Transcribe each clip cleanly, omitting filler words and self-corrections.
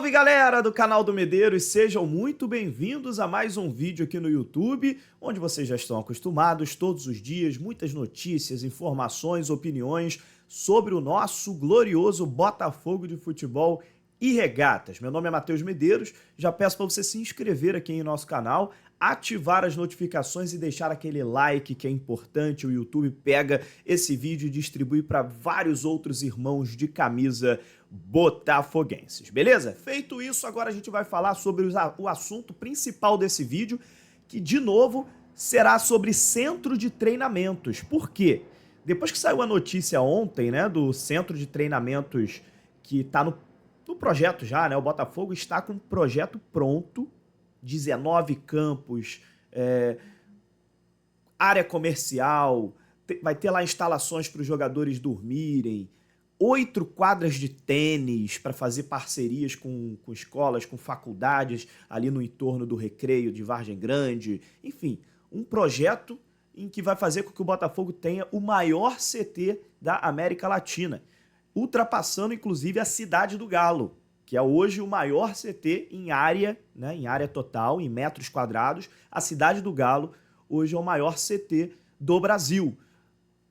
Salve galera do canal do Medeiros, sejam muito bem-vindos a mais um vídeo aqui no YouTube, onde vocês já estão acostumados todos os dias, muitas notícias, informações, opiniões sobre o nosso glorioso Botafogo de Futebol e Regatas. Meu nome é Matheus Medeiros, já peço para você se inscrever aqui em nosso canal, ativar as notificações e deixar aquele like que é importante. O YouTube pega esse vídeo e distribui para vários outros irmãos de camisa botafoguenses, beleza? Feito isso, agora a gente vai falar sobre o assunto principal desse vídeo, que de novo será sobre centro de treinamentos. Por quê? Depois que saiu a notícia ontem, né, do centro de treinamentos que está no projeto já, né, o Botafogo está com um projeto pronto, 19 campos, área comercial, vai ter lá instalações para os jogadores dormirem, 8 quadras de tênis para fazer parcerias com escolas, com faculdades ali no entorno do Recreio de Vargem Grande. Enfim, um projeto em que vai fazer com que o Botafogo tenha o maior CT da América Latina, ultrapassando inclusive a Cidade do Galo, que é hoje o maior CT em área, né, em área total, em metros quadrados. A Cidade do Galo hoje é o maior CT do Brasil.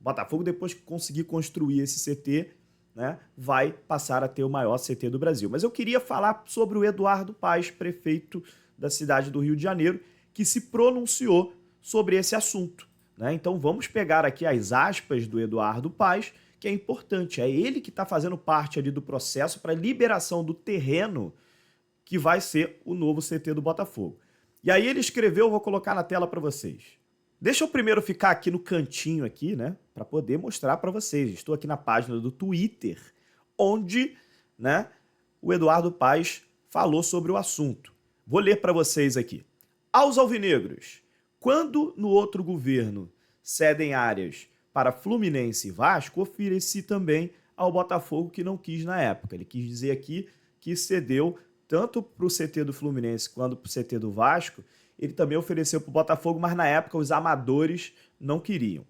O Botafogo, depois que conseguir construir esse CT, né, vai passar a ter o maior CT do Brasil. Mas eu queria falar sobre o Eduardo Paes, prefeito da cidade do Rio de Janeiro, que se pronunciou sobre esse assunto, né? Então vamos pegar aqui as aspas do Eduardo Paes, que é importante. É ele que está fazendo parte ali do processo para a liberação do terreno que vai ser o novo CT do Botafogo. E aí ele escreveu, vou colocar na tela para vocês. Deixa eu primeiro ficar aqui no cantinho aqui, né, para poder mostrar para vocês. Estou aqui na página do Twitter, onde, né, o Eduardo Paes falou sobre o assunto. Vou ler para vocês aqui. Aos alvinegros, quando no outro governo cedem áreas para Fluminense e Vasco, ofereci também ao Botafogo, que não quis na época. Ele quis dizer aqui que cedeu tanto para o CT do Fluminense quanto para o CT do Vasco. Ele também ofereceu para o Botafogo, mas na época os amadores não queriam.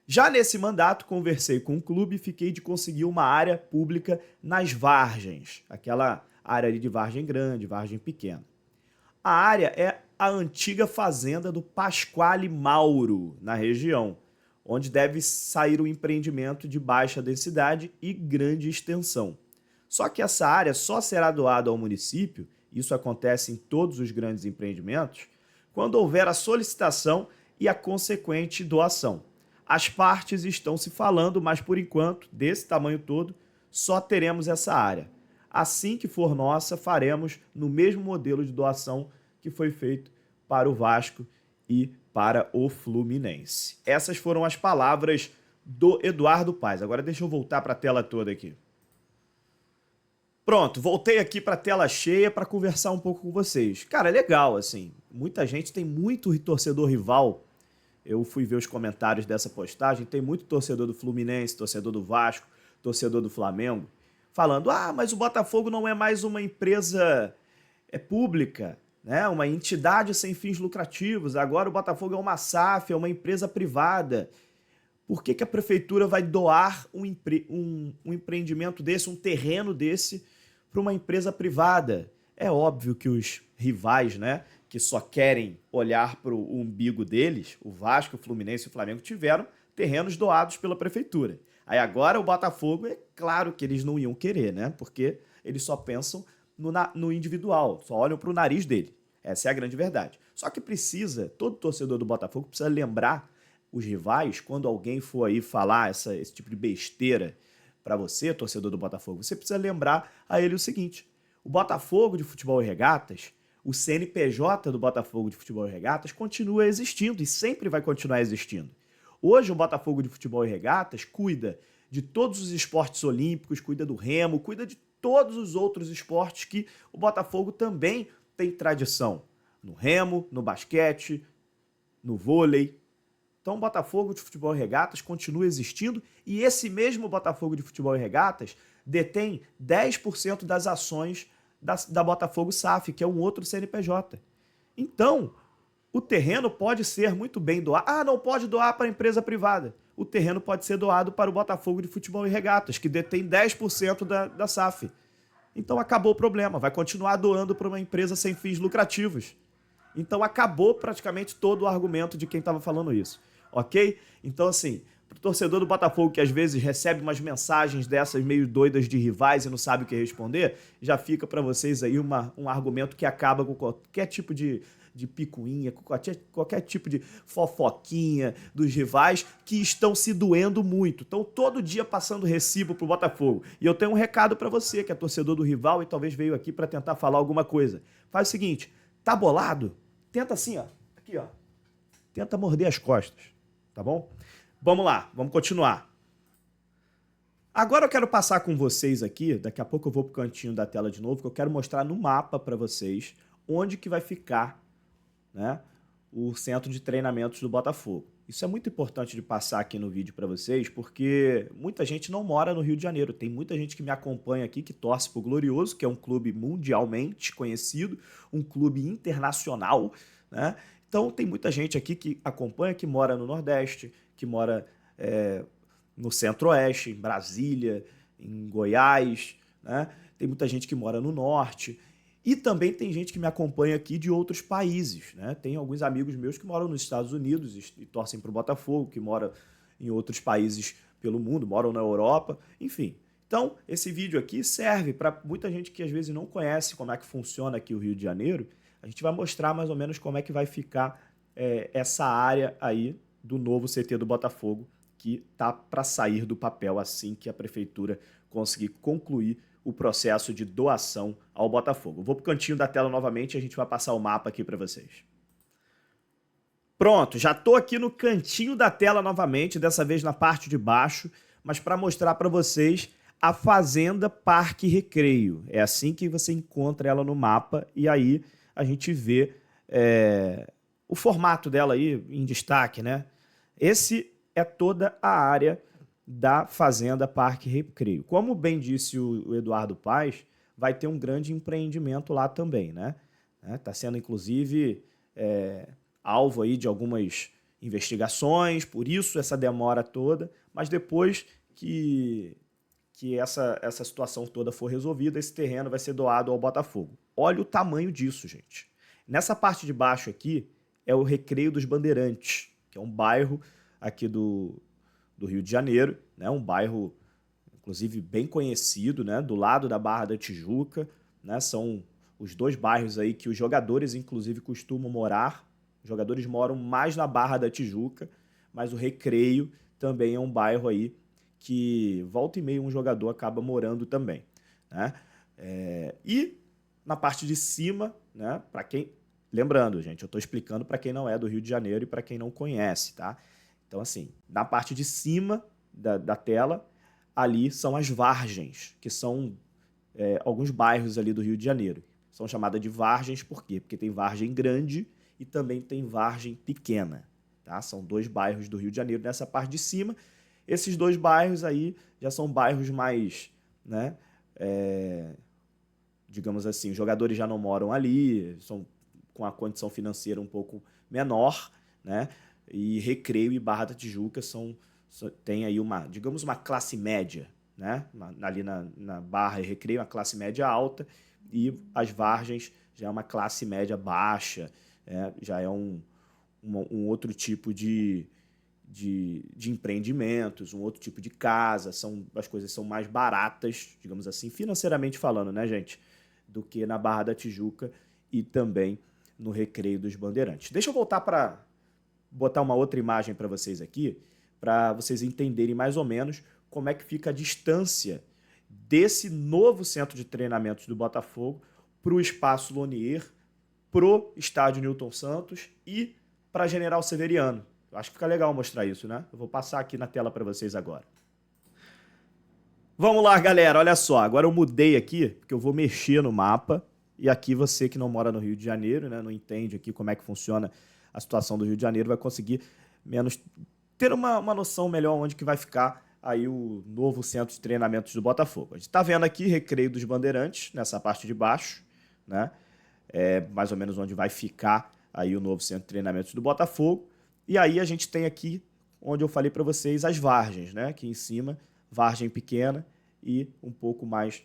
Já nesse mandato, conversei com o clube e fiquei de conseguir uma área pública nas Vargens, aquela área ali de Vargem Grande, Vargem Pequena. A área é a antiga fazenda do Pasquale Mauro, na região, onde deve sair o empreendimento de baixa densidade e grande extensão. Só que essa área só será doada ao município, isso acontece em todos os grandes empreendimentos, quando houver a solicitação e a consequente doação. As partes estão se falando, mas por enquanto, desse tamanho todo, só teremos essa área. Assim que for nossa, faremos no mesmo modelo de doação que foi feito para o Vasco e para o Fluminense. Essas foram as palavras do Eduardo Paes. Agora deixa eu voltar para a tela toda aqui. Pronto, voltei aqui para a tela cheia para conversar um pouco com vocês. Cara, é legal, assim, muita gente, tem muito torcedor rival. Eu fui ver os comentários dessa postagem, tem muito torcedor do Fluminense, torcedor do Vasco, torcedor do Flamengo, falando, mas o Botafogo não é mais uma empresa pública, né? Uma entidade sem fins lucrativos, agora o Botafogo é uma SAF, é uma empresa privada. Por que a prefeitura vai doar um empreendimento desse, um terreno desse, para uma empresa privada? É óbvio que os rivais, né, que só querem olhar para o umbigo deles, o Vasco, o Fluminense e o Flamengo, tiveram terrenos doados pela prefeitura. Aí agora o Botafogo, é claro que eles não iam querer, né, porque eles só pensam no individual, só olham para o nariz dele. Essa é a grande verdade. Só que todo torcedor do Botafogo precisa lembrar os rivais, quando alguém for aí falar esse tipo de besteira para você, torcedor do Botafogo, você precisa lembrar a ele o seguinte: o Botafogo de Futebol e Regatas, o CNPJ do Botafogo de Futebol e Regatas continua existindo e sempre vai continuar existindo. Hoje o Botafogo de Futebol e Regatas cuida de todos os esportes olímpicos, cuida do remo, cuida de todos os outros esportes que o Botafogo também tem tradição. No remo, no basquete, no vôlei. Então o Botafogo de Futebol e Regatas continua existindo e esse mesmo Botafogo de Futebol e Regatas detém 10% das ações da Botafogo SAF, que é um outro CNPJ. Então, o terreno pode ser muito bem doado. Não pode doar para a empresa privada. O terreno pode ser doado para o Botafogo de Futebol e Regatas, que detém 10% da SAF. Então acabou o problema, vai continuar doando para uma empresa sem fins lucrativos. Então acabou praticamente todo o argumento de quem estava falando isso, ok? Então assim, pro torcedor do Botafogo que às vezes recebe umas mensagens dessas meio doidas de rivais e não sabe o que responder, já fica para vocês aí um argumento que acaba com qualquer tipo de picuinha, com qualquer tipo de fofoquinha dos rivais que estão se doendo muito. Estão todo dia passando recibo pro Botafogo. E eu tenho um recado para você que é torcedor do rival e talvez veio aqui para tentar falar alguma coisa. Faz o seguinte, tá bolado? Tenta assim, ó. Aqui, ó. Tenta morder as costas, tá bom? Vamos lá, vamos continuar. Agora eu quero passar com vocês aqui, daqui a pouco eu vou pro cantinho da tela de novo, que eu quero mostrar no mapa para vocês onde que vai ficar, né, o centro de treinamentos do Botafogo. Isso é muito importante de passar aqui no vídeo para vocês, porque muita gente não mora no Rio de Janeiro. Tem muita gente que me acompanha aqui, que torce pro Glorioso, que é um clube mundialmente conhecido, um clube internacional, né? Então tem muita gente aqui que acompanha, que mora no Nordeste, que mora no Centro-Oeste, em Brasília, em Goiás, né? Tem muita gente que mora no Norte. E também tem gente que me acompanha aqui de outros países, né? Tem alguns amigos meus que moram nos Estados Unidos e torcem para o Botafogo, que moram em outros países pelo mundo, moram na Europa, enfim. Então, esse vídeo aqui serve para muita gente que às vezes não conhece como é que funciona aqui o Rio de Janeiro. A gente vai mostrar mais ou menos como é que vai ficar essa área aí do novo CT do Botafogo, que tá para sair do papel assim que a prefeitura conseguir concluir o processo de doação ao Botafogo. Vou pro cantinho da tela novamente e a gente vai passar o mapa aqui para vocês. Pronto, já tô aqui no cantinho da tela novamente, dessa vez na parte de baixo, mas para mostrar para vocês a Fazenda Parque Recreio. É assim que você encontra ela no mapa e aí a gente vê o formato dela aí em destaque, né? Esse é toda a área da Fazenda Parque Recreio. Como bem disse o Eduardo Paes, vai ter um grande empreendimento lá também, né? Está sendo, inclusive, alvo aí de algumas investigações, por isso essa demora toda, mas depois que essa situação toda for resolvida, esse terreno vai ser doado ao Botafogo. Olha o tamanho disso, gente. Nessa parte de baixo aqui é o Recreio dos Bandeirantes, que é um bairro aqui do Rio de Janeiro, né? Um bairro, inclusive, bem conhecido, né? Do lado da Barra da Tijuca, né? São os dois bairros aí que os jogadores, inclusive, costumam morar. Os jogadores moram mais na Barra da Tijuca, mas o Recreio também é um bairro aí que volta e meia um jogador acaba morando também, né? E na parte de cima, né? Para quem... Lembrando, gente, eu estou explicando para quem não é do Rio de Janeiro e para quem não conhece, tá? Então, assim, na parte de cima da tela, ali são as vargens, que são alguns bairros ali do Rio de Janeiro. São chamadas de vargens por quê? Porque tem vargem grande e também tem vargem pequena, tá? São dois bairros do Rio de Janeiro nessa parte de cima. Esses dois bairros aí já são bairros mais, né, digamos assim, os jogadores já não moram ali, são com a condição financeira um pouco menor, né? E Recreio e Barra da Tijuca tem aí digamos, uma classe média, né? Ali na Barra e Recreio, uma classe média alta, e as Vargens já é uma classe média baixa, já é um outro tipo de empreendimentos, um outro tipo de casa, as coisas são mais baratas, digamos assim, financeiramente falando, né, gente? Do que na Barra da Tijuca e também no Recreio dos Bandeirantes. Deixa eu voltar para botar uma outra imagem para vocês aqui, para vocês entenderem mais ou menos como é que fica a distância desse novo centro de treinamentos do Botafogo para o Espaço Lonier, pro Estádio Newton Santos e para General Severiano. Eu acho que fica legal mostrar isso, né? Eu vou passar aqui na tela para vocês agora. Vamos lá, galera, olha só. Agora eu mudei aqui, porque eu vou mexer no mapa. E aqui você que não mora no Rio de Janeiro, né, não entende aqui como é que funciona a situação do Rio de Janeiro, vai conseguir ter uma noção melhor onde que vai ficar aí o novo centro de treinamentos do Botafogo. A gente está vendo aqui Recreio dos Bandeirantes, nessa parte de baixo, né? Mais ou menos onde vai ficar aí o novo centro de treinamentos do Botafogo. E aí a gente tem aqui, onde eu falei para vocês, as vargens, né? Aqui em cima, vargem pequena e um pouco mais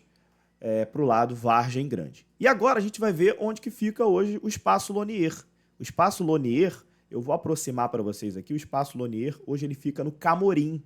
para o lado Vargem Grande. E agora a gente vai ver onde que fica hoje o Espaço Lonier. O Espaço Lonier, eu vou aproximar para vocês aqui, o Espaço Lonier hoje ele fica no Camorim.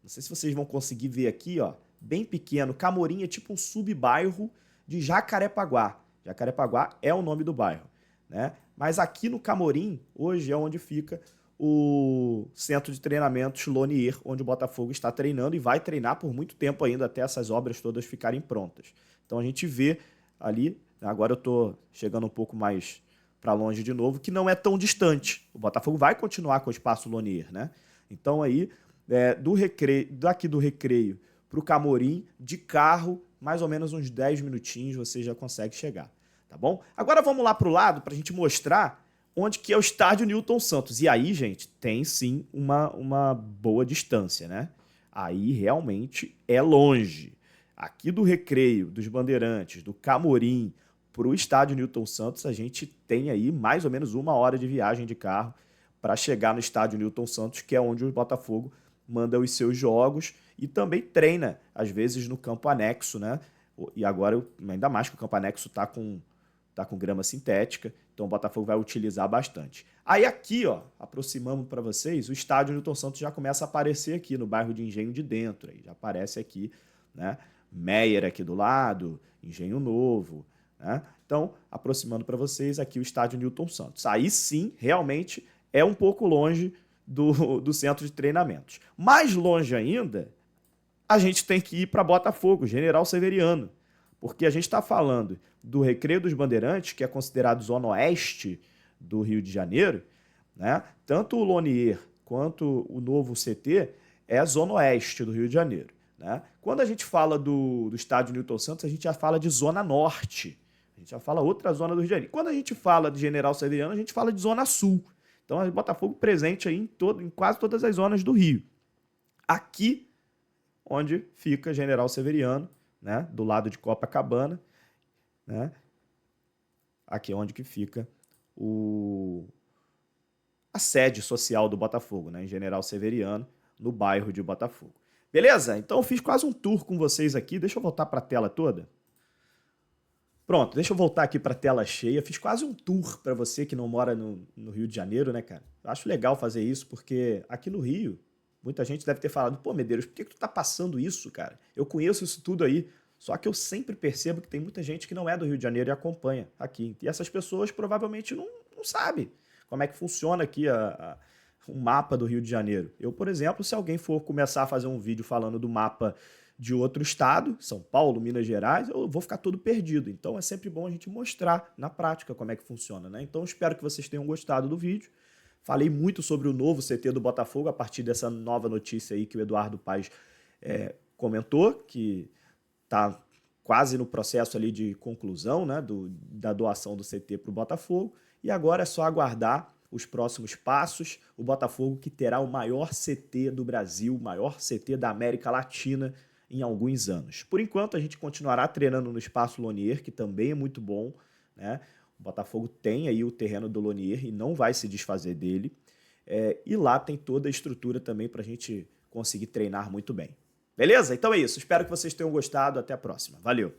Não sei se vocês vão conseguir ver aqui, ó, bem pequeno. Camorim é tipo um subbairro de Jacarepaguá. Jacarepaguá é o nome do bairro, né? Mas aqui no Camorim, hoje é onde fica o centro de treinamentos Lonier, onde o Botafogo está treinando e vai treinar por muito tempo ainda, até essas obras todas ficarem prontas. Então a gente vê ali, agora eu estou chegando um pouco mais para longe de novo, que não é tão distante. O Botafogo vai continuar com o Espaço Lonier, né? Então aí, daqui do Recreio para o Camorim, de carro, mais ou menos uns 10 minutinhos você já consegue chegar, tá bom? Agora vamos lá para o lado para a gente mostrar onde que é o estádio Newton Santos. E aí, gente, tem sim uma boa distância, né? Aí realmente é longe. Aqui do Recreio, dos Bandeirantes, do Camorim, para o estádio Newton Santos, a gente tem aí mais ou menos 1 hora de viagem de carro para chegar no estádio Newton Santos, que é onde o Botafogo manda os seus jogos e também treina, às vezes, no campo anexo, né? E agora, ainda mais que o campo anexo está com grama sintética, então o Botafogo vai utilizar bastante. Aí aqui, ó, aproximamos para vocês, o estádio Newton Santos já começa a aparecer aqui no bairro de Engenho de Dentro, aí já aparece aqui, né? Meyer aqui do lado, Engenho Novo, né? Então, aproximando para vocês aqui o estádio Newton Santos. Aí sim, realmente é um pouco longe do centro de treinamentos. Mais longe ainda, a gente tem que ir para Botafogo, General Severiano, porque a gente está falando do Recreio dos Bandeirantes, que é considerado zona oeste do Rio de Janeiro, né? Tanto o Lonier quanto o novo CT é a zona oeste do Rio de Janeiro, né? Quando a gente fala do estádio Newton Santos, a gente já fala de zona norte, a gente já fala outra zona do Rio de Janeiro. Quando a gente fala de General Severiano, a gente fala de zona sul. Então, é Botafogo presente aí em quase todas as zonas do Rio. Aqui, onde fica General Severiano, né? Do lado de Copacabana, né? Aqui é onde que fica a sede social do Botafogo, né? Em General Severiano, no bairro de Botafogo. Beleza? Então eu fiz quase um tour com vocês aqui. Deixa eu voltar para a tela toda. Pronto, deixa eu voltar aqui para a tela cheia. Fiz quase um tour para você que não mora no Rio de Janeiro, né, cara? Eu acho legal fazer isso, porque aqui no Rio, muita gente deve ter falado, pô, Medeiros, por que tu tá passando isso, cara? Eu conheço isso tudo aí. Só que eu sempre percebo que tem muita gente que não é do Rio de Janeiro e acompanha aqui. E essas pessoas provavelmente não sabem como é que funciona aqui o mapa do Rio de Janeiro. Eu, por exemplo, se alguém for começar a fazer um vídeo falando do mapa de outro estado, São Paulo, Minas Gerais, eu vou ficar todo perdido. Então é sempre bom a gente mostrar na prática como é que funciona, né? Então espero que vocês tenham gostado do vídeo. Falei muito sobre o novo CT do Botafogo a partir dessa nova notícia aí que o Eduardo Paes comentou, que está quase no processo ali de conclusão, né, da doação do CT para o Botafogo. E agora é só aguardar os próximos passos. O Botafogo que terá o maior CT do Brasil, o maior CT da América Latina em alguns anos. Por enquanto, a gente continuará treinando no Espaço Lonier, que também é muito bom, né? O Botafogo tem aí o terreno do Lonier e não vai se desfazer dele. E lá tem toda a estrutura também para a gente conseguir treinar muito bem. Beleza? Então é isso. Espero que vocês tenham gostado. Até a próxima. Valeu!